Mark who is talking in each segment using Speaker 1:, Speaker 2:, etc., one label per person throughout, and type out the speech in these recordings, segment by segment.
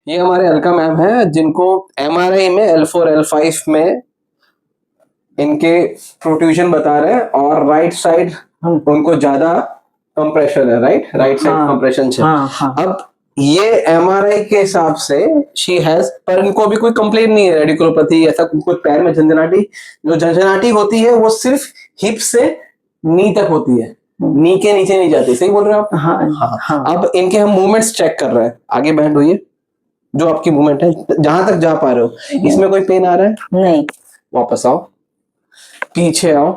Speaker 1: ये हमारे अलका मैम है जिनको एमआरआई में L4 L5 में इनके प्रोट्रूजन बता रहे हैं और राइट साइड उनको ज्यादा कंप्रेशन है, राइट साइड कंप्रेशन है। अब ये एमआरआई के हिसाब से शी हैज, पर इनको अभी कोई कंप्लेन नहीं है रेडिकुलोपैथी ऐसा कुछ पैर में झंझनाटी। जो झंझनाटी होती है वो सिर्फ हिप से नी तक होती है, नी के नीचे नहीं जाती। सही बोल रहे हो आप? हाँ। अब इनके हम मूवमेंट्स चेक कर रहे हैं। आगे बैंड हुई, जो आपकी मूवमेंट है जहां तक जा पा रहे हो, इसमें कोई पेन आ रहा है? नहीं। वापस आओ, पीछे आओ,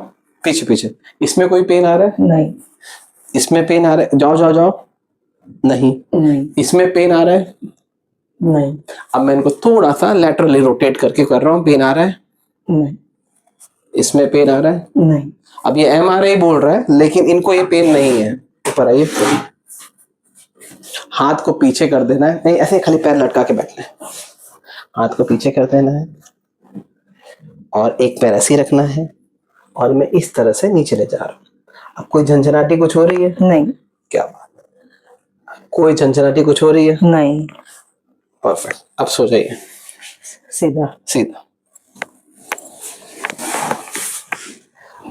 Speaker 1: पीछे पीछे। इसमें कोई पेन आ रहा है? नहीं। इसमें पेन आ रहा है? जाओ जाओ जाओ। नहीं। इसमें पेन आ रहा है? नहीं। अब मैं इनको थोड़ा सा लैटरली रोटेट करके कर रहा हूँ। पेन आ रहा है? नहीं। इसमें पेन आ रहा है? नहीं। अब ये एमआरआई बोल रहा है लेकिन इनको ये पेन नहीं है। ऊपर आइए, हाथ को पीछे कर देना है। नहीं, ऐसे खाली पैर लटका के बैठना है। हाथ को पीछे कर देना है और एक पैर ऐसे रखना है और मैं इस तरह से नीचे ले जा रहा हूँ। अब कोई झंझनाटी कुछ हो रही है? नहीं। क्या बात, कोई झंझनाटी कुछ हो रही है? नहीं। परफेक्ट। अब सो जाइए सीधा सीधा।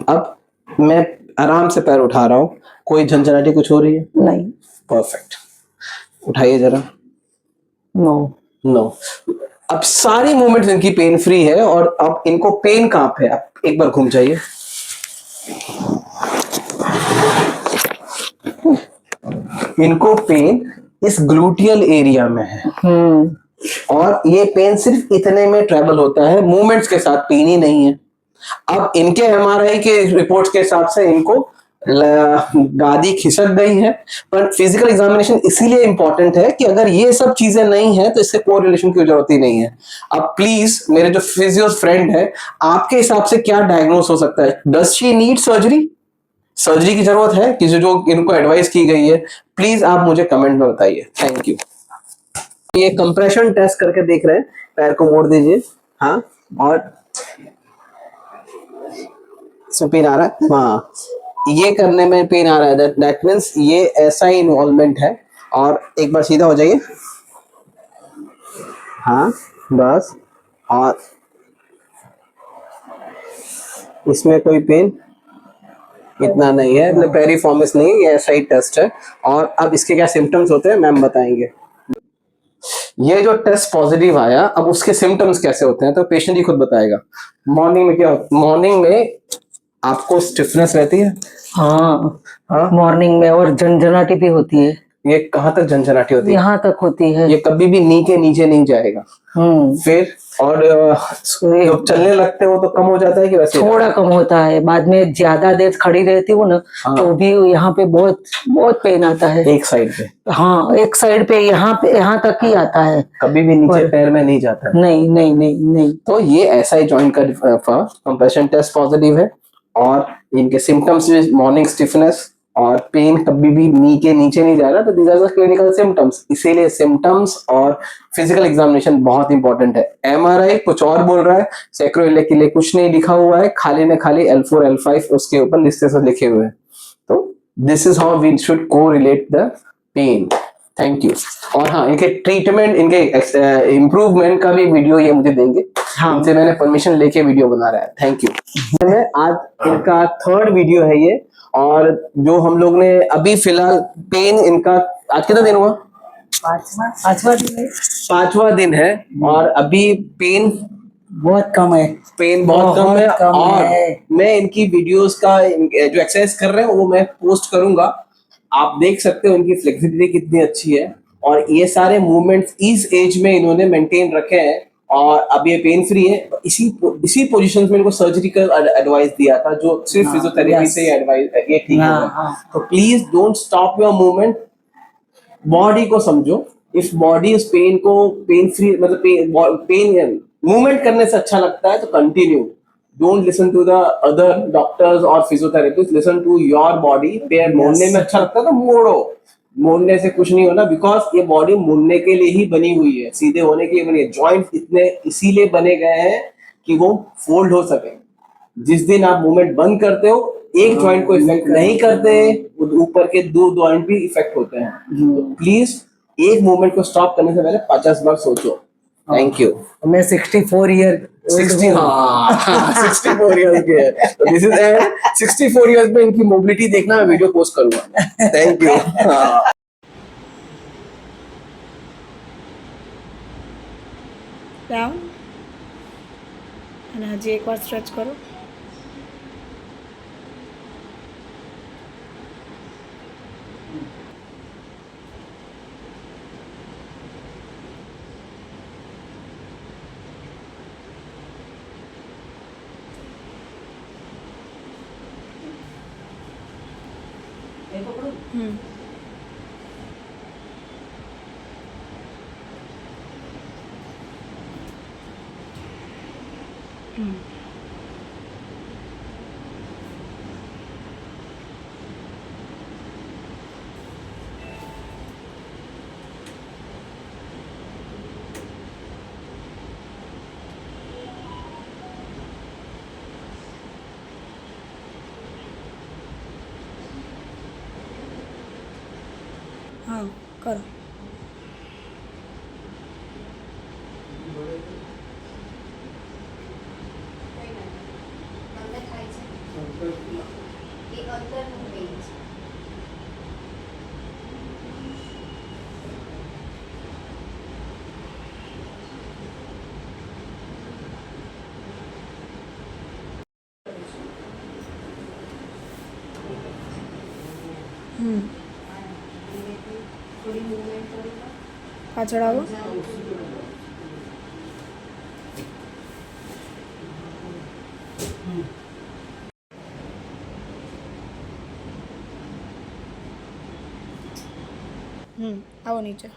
Speaker 1: अब मैं आराम से पैर उठा रहा हूँ, कोई झंझनाटी कुछ हो रही है? नहीं। परफेक्ट। उठाइए जरा। No no. अब सारी मूवमेंट्स इनकी पेन फ्री है और अब इनको पेन कहां पे है? आप एक बार घूम जाइए। इनको पेन इस ग्लूटियल एरिया में है और ये पेन सिर्फ इतने में ट्रेवल होता है, मूवमेंट्स के साथ पेन ही नहीं है। अब इनके एमआरआई के रिपोर्ट्स के हिसाब से इनको गादी खिसक गई है, पर फिजिकल एग्जामिनेशन इसीलिए इंपॉर्टेंट है कि अगर ये सब चीजें नहीं है तो इससे कोरिलेशन की जरूरत ही नहीं है। अब प्लीज मेरे जो फिजियो फ्रेंड है, आपके हिसाब से क्या डायग्नोस हो सकता है? Does she need surgery? Surgery की जरूरत है कि जो इनको एडवाइस की गई है? प्लीज आप मुझे कमेंट में बताइए। Thank you. ये कंप्रेशन टेस्ट करके देख रहे हैं। पैर को मोड़ दीजिए। हाँ, और इसमें पेन आ रहा है? हाँ, ये करने में पेन आ रहा है, दैट मीन्स ये ऐसा ही इन्वॉल्वमेंट है। और एक बार सीधा हो जाइए। हाँ बस। और इसमें कोई पेन इतना नहीं है, मतलब पेरिफॉर्मिस नहीं है, ये ऐसा ही टेस्ट है। और अब इसके क्या सिम्टम्स होते हैं मैम बताएंगे। ये जो टेस्ट पॉजिटिव आया, अब उसके सिम्टम्स कैसे होते हैं तो पेशेंट ही खुद बताएगा। मॉर्निंग में क्या होता है? मॉर्निंग में आपको स्टिफनेस रहती है? हाँ, मॉर्निंग में, और झंझनाटी भी होती है। ये कहाँ तक झंझनाटी होती है? यहाँ तक होती है। ये कभी भी नी के नीचे नहीं जाएगा। फिर और जब चलने लगते हो तो कम हो जाता है कि वैसे? थोड़ा कम होता है, बाद में ज्यादा देर खड़ी रहती हूँ ना तो भी यहाँ पे बहुत बहुत पेन आता है। एक साइड पे? हाँ, एक साइड पे, यहाँ तक ही आता है। कभी भी नीचे पैर में नहीं जाता है? नहीं नहीं नहीं नहीं। तो ये ऐसा ही जॉइंट का कंप्रेशन टेस्ट पॉजिटिव है और इनके सिम्टम्स मॉर्निंग स्टिफनेस और पेन कभी भी नी के नीचे नहीं जा रहा, तो these are the clinical symptoms. इसीलिए सिम्टम्स और फिजिकल एग्जामिनेशन बहुत इंपॉर्टेंट है। एमआरआई कुछ और बोल रहा है, सैक्रोइलेक के लिए कुछ नहीं लिखा हुआ है, खाली ने खाली L4 L5 उसके ऊपर लिस्टे से लिखे हुए हैं। तो this is how we should correlate the pain. Thank you. और हाँ, इनके ट्रीटमेंट, इनके इम्प्रूवमेंट का भी वीडियो ये मुझे देंगे। हाँ, इनसे मैंने परमिशन लेके वीडियो बना रहा है। Thank you. आज इनका 3rd वीडियो है ये, और जो हम लोग ने अभी फिलहाल पेन इनका आज कितना दिन हुआ? 5वां दिन है। 5वां दिन है और अभी पेन बहुत कम है। पेन बहुत कम है। और मैं इनकी वीडियोस का जो एक्सरसाइज कर रहे हैं वो मैं पोस्ट करूंगा, आप देख सकते हो इनकी फ्लेक्सिबिलिटी कितनी अच्छी है। और ये सारे मूवमेंट्स इस एज में इन्होंने मेंटेन रखे हैं और अब ये पेन फ्री है। इसी पोजीशन में इनको सर्जरी का एडवाइस दिया था, जो सिर्फ फिजियोथेरेपी से एडवाइस ये ठीक है। तो please don't stop your movement, body को समझो। इफ बॉडी इस पेन को पेन फ्री, मतलब पेन मूवमेंट करने से अच्छा लगता है तो continue. Don't listen to the other doctors और physiotherapist, listen to your body. पैर मोड़ने में अच्छा लगता है तो मोड़ो, मोड़ने से कुछ नहीं होना, बिकॉज ये बॉडी मुड़ने के लिए ही बनी हुई है, सीधे होने के लिए बनी है। जॉइंट इतने इसीलिए बने गए हैं कि वो फोल्ड हो सके। जिस दिन आप मूवमेंट बंद करते हो, एक जॉइंट को इफेक्ट नहीं करते, ऊपर के 2 जॉइंट भी इफेक्ट होते हैं। तो प्लीज एक मूवमेंट को स्टॉप करने से पहले 50 बार सोचो। Thank you.
Speaker 2: मैं 64 ईयर
Speaker 1: 60 हाँ 64 इयर्स के है, तो दिस इज 64 इयर्स में इनकी मोबिलिटी देखना, मैं वीडियो पोस्ट करूंगा। Thank you.
Speaker 3: डाउन અને હજી એકવાર સ્ટ્રેચ કરો. હા કરો. પાછળ આવો. આવો નીચે.